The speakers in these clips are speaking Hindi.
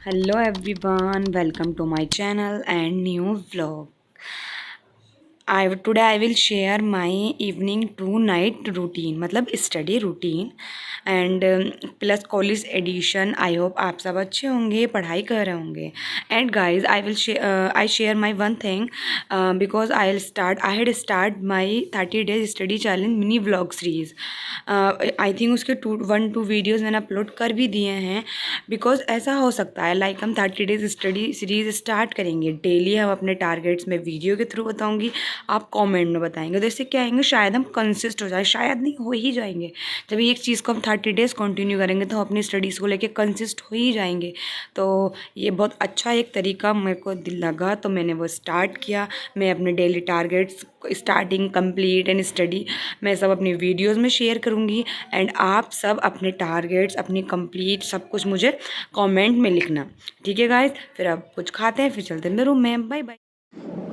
Hello everyone, welcome to my channel and new vlog. Today I will share my evening to night routine मतलब study routine and plus college edition. I hope आप सब अच्छे होंगे, पढ़ाई कर रहे होंगे. And guys I share my one thing because I had start my 30 days study challenge mini vlog series. I think उसके 2 वीडियोज़ मैंने अपलोड कर भी दिए हैं. बिकॉज ऐसा हो सकता है लाइक हम 30 days स्टडी सीरीज़ स्टार्ट करेंगे. डेली हम अपने टारगेट्स में वीडियो के थ्रू बताऊंगी, आप कमेंट में बताएंगे. तो इससे क्या आएंगे, शायद हम कंसिस्ट हो जाए, शायद नहीं हो ही जाएंगे. जब एक चीज़ को हम 30 days कंटिन्यू करेंगे तो हम अपनी स्टडीज़ को लेके कंसिस्ट हो ही जाएंगे. तो ये बहुत अच्छा एक तरीका मेरे को दिल लगा, तो मैंने वो स्टार्ट किया. मैं अपने daily targets starting, complete and study मैं सब अपनी वीडियोज़ में शेयर करूँगी. एंड आप सब अपने टारगेट्स, अपनी कंप्लीट सब कुछ मुझे कमेंट में लिखना. ठीक है गाइस, फिर अब कुछ खाते हैं, फिर चलते हैं मेरे रूम में. Bye bye.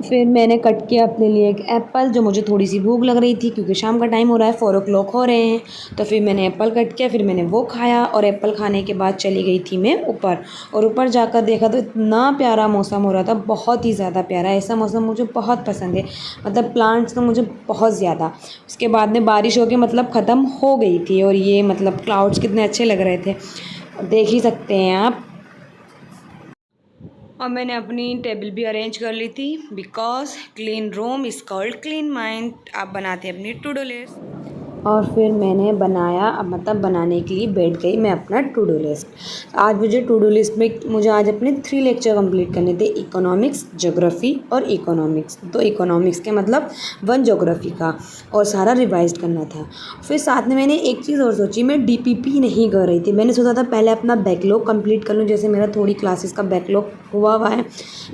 फिर मैंने कट किया अपने लिए एक एप्पल, जो मुझे थोड़ी सी भूख लग रही थी क्योंकि शाम का टाइम हो रहा है, 4 o'clock हो रहे हैं. तो फिर मैंने एप्पल कट किया, फिर मैंने वो खाया. और एप्पल खाने के बाद चली गई थी मैं ऊपर. और ऊपर जाकर देखा तो इतना प्यारा मौसम हो रहा था, बहुत ही ज़्यादा प्यारा. ऐसा मौसम मुझे बहुत पसंद है, मतलब प्लांट्स तो मुझे बहुत ज़्यादा. उसके बाद में बारिश होकर मतलब ख़त्म हो गई थी. और ये मतलब क्लाउड्स कितने अच्छे लग रहे थे, देख ही सकते हैं आप. और मैंने अपनी टेबल भी अरेंज कर ली थी because clean room is called clean mind. आप बनाते हैं अपनी टू डू लिस्ट. और फिर मैंने बनाया, अब मतलब बनाने के लिए बैठ गई मैं अपना टू डू लिस्ट. आज मुझे टू डू लिस्ट में मुझे आज अपने 3 लेक्चर कंप्लीट करने थे. इकोनॉमिक्स, ज्योग्राफी और इकोनॉमिक्स. तो इकोनॉमिक्स के मतलब 1 ज्योग्राफी का, और सारा रिवाइज करना था. फिर साथ में मैंने एक चीज़ और सोची, मैं डीपीपी नहीं कर रही थी. मैंने सोचा था पहले अपना बैकलॉग कंप्लीट कर लूँ, जैसे मेरा थोड़ी क्लासेस का बैकलॉग हुआ है.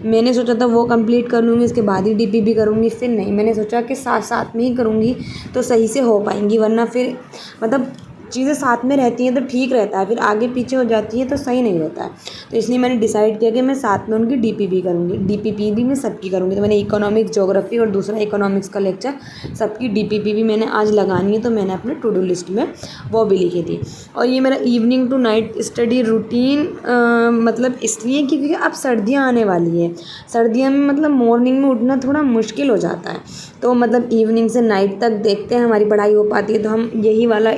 मैंने सोचा था वो कंप्लीट कर लूँगी, उसके बाद ही डीपीपी करूँगी. फिर नहीं, मैंने सोचा कि साथ साथ में ही करूँगी तो सही से हो पाएंगी, वरना फिर मतलब चीज़ें साथ में रहती हैं तो ठीक रहता है, फिर आगे पीछे हो जाती है तो सही नहीं रहता है. तो इसलिए मैंने डिसाइड किया कि मैं साथ में उनकी डीपीपी करूँगी. डीपीपी भी मैं सबकी करूँगी. तो मैंने इकोनॉमिक्स, ज्योग्राफी और दूसरा इकोनॉमिक्स का लेक्चर, सबकी डीपीपी भी मैंने आज लगानी है. तो मैंने अपने टू डू लिस्ट में वो भी लिखी थी. और ये मेरा evening to night study routine मतलब इसलिए क्योंकि अब सर्दियाँ आने वाली है. सर्दियों में मतलब मॉर्निंग में उठना थोड़ा मुश्किल हो जाता है. तो मतलब इवनिंग से नाइट तक देखते हैं हमारी पढ़ाई हो पाती है, तो हम यही वाला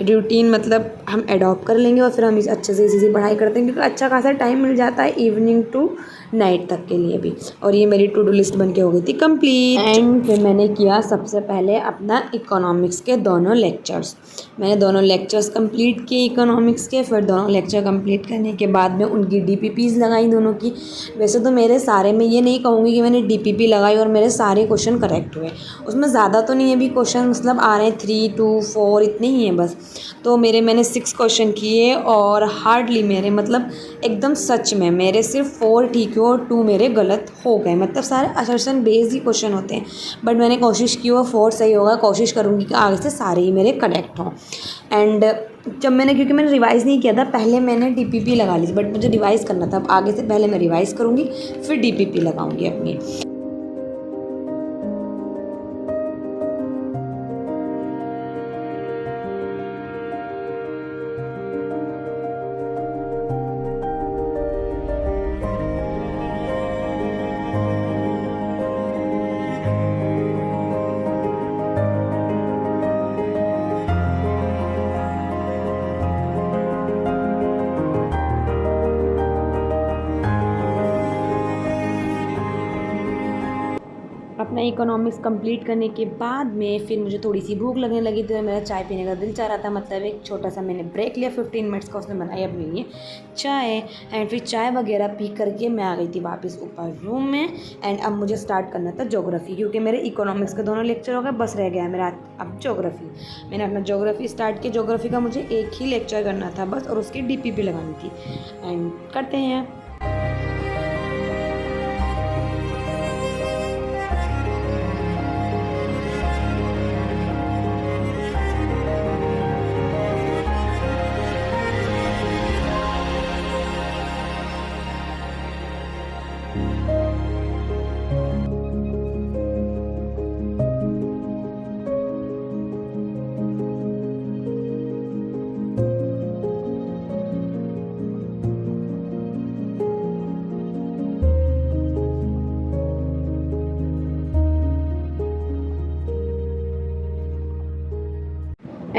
रूटीन मतलब हम एडॉप्ट कर लेंगे. और फिर हम इस अच्छे से इसी पढ़ाई करते हैं, क्योंकि अच्छा खासा टाइम मिल जाता है इवनिंग टू नाइट तक के लिए भी. और ये मेरी टू डू लिस्ट बन के हो गई थी कंप्लीट. एंड फिर मैंने किया सबसे पहले अपना इकोनॉमिक्स के दोनों लेक्चर्स. मैंने दोनों लेक्चर्स कंप्लीट किए इकोनॉमिक्स के. फिर दोनों लेक्चर कंप्लीट करने के बाद में उनकी डीपीपीज़ लगाई दोनों की. वैसे तो मेरे सारे, मैं ये नहीं कहूँगी कि मैंने डीपीपी लगाई और मेरे सारे क्वेश्चन करेक्ट हुए. उसमें ज़्यादा तो नहीं है, भी क्वेश्चन मतलब आ रहे हैं 3, 2, 4 इतने ही हैं बस. तो मैंने 6 क्वेश्चन किए, और हार्डली मेरे मतलब एकदम सच में मेरे सिर्फ 4 ठीक हुए और 2 मेरे गलत हो गए. मतलब सारे असर्शन बेस्ड ही क्वेश्चन होते हैं, बट मैंने कोशिश की वो 4 सही होगा. कोशिश करूँगी कि आगे से सारे ही मेरे करेक्ट हों. एंड जब मैंने, क्योंकि मैंने रिवाइज़ नहीं किया था, पहले मैंने डीपीपी लगा ली थी, बट मुझे रिवाइज़ करना था. अब आगे से पहले मैं रिवाइज़ करूँगी, फिर डीपीपी लगाऊँगी अपनी. अपना इकोनॉमिक्स कंप्लीट करने के बाद में फिर मुझे थोड़ी सी भूख लगने लगी, तो मेरा चाय पीने का दिल चाह रहा था. मतलब एक छोटा सा मैंने ब्रेक लिया 15 मिनट्स का. उसने बनाई अपने लिए चाय. एंड फिर चाय वगैरह पी करके मैं आ गई थी वापस ऊपर रूम में. एंड अब मुझे स्टार्ट करना था ज्योग्राफी, क्योंकि मेरे इकोनॉमिक्स के दोनों लेक्चर हो गए, बस रह गया मेरा अब ज्योग्राफी. मैंने अपना ज्योग्राफी स्टार्ट किया. ज्योग्राफी का मुझे एक ही लेक्चर करना था बस, और उसकी डीपीपी लगानी थी. एंड करते हैं.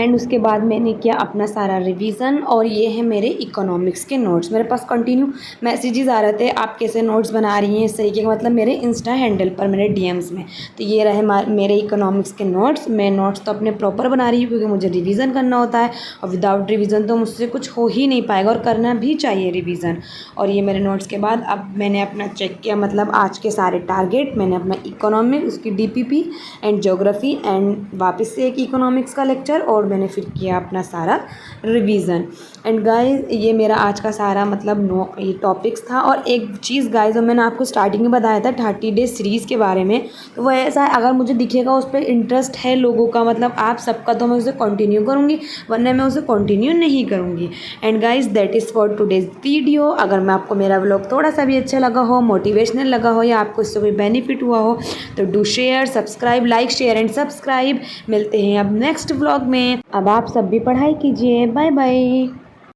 एंड उसके बाद मैंने किया अपना सारा रिवीजन। और ये है मेरे इकोनॉमिक्स के नोट्स। मेरे पास कंटिन्यू मैसेजेस आ रहे थे, आप कैसे नोट्स बना रही हैं इस तरीके का, मतलब मेरे इंस्टा हैंडल पर, मेरे डीएम्स में। तो ये रहे मेरे इकोनॉमिक्स के नोट्स। मैं नोट्स तो अपने प्रॉपर बना रही हूँ क्योंकि मुझे रिवीजन करना होता है, और विदाउट रिवीजन तो मुझसे कुछ हो ही नहीं पाएगा, और करना भी चाहिए रिवीजन। और ये मेरे नोट्स के बाद अब मैंने अपना चेक किया, मतलब आज के सारे टारगेट मैंने अपना इकोनॉमिक, उसकी डीपीपी एंड ज्योग्राफी एंड वापस से एक इकोनॉमिक्स का लेक्चर, और मैंने फिर किया अपना सारा रिवीजन। एंड गाइस ये मेरा आज का सारा मतलब ये टॉपिक्स था। और एक चीज़ गाइस, जो मैंने आपको स्टार्टिंग में बताया था 30 डेज सीरीज़ के बारे में, तो वो ऐसा है, अगर मुझे दिखेगा उस पर इंटरेस्ट है लोगों का, मतलब आप सबका, तो मैं उसे कंटिन्यू करूँगी, वरना मैं उसे कंटिन्यू नहीं करूँगी। And guys that is for today's video. अगर मैं आपको मेरा व्लॉग थोड़ा सा भी अच्छा लगा हो, मोटिवेशनल लगा हो, या आपको इससे कोई बेनिफिट हुआ हो, तो do share, subscribe, like, share and subscribe. मिलते हैं अब नेक्स्ट व्लॉग में। अब आप सब भी पढ़ाई कीजिए। Bye bye.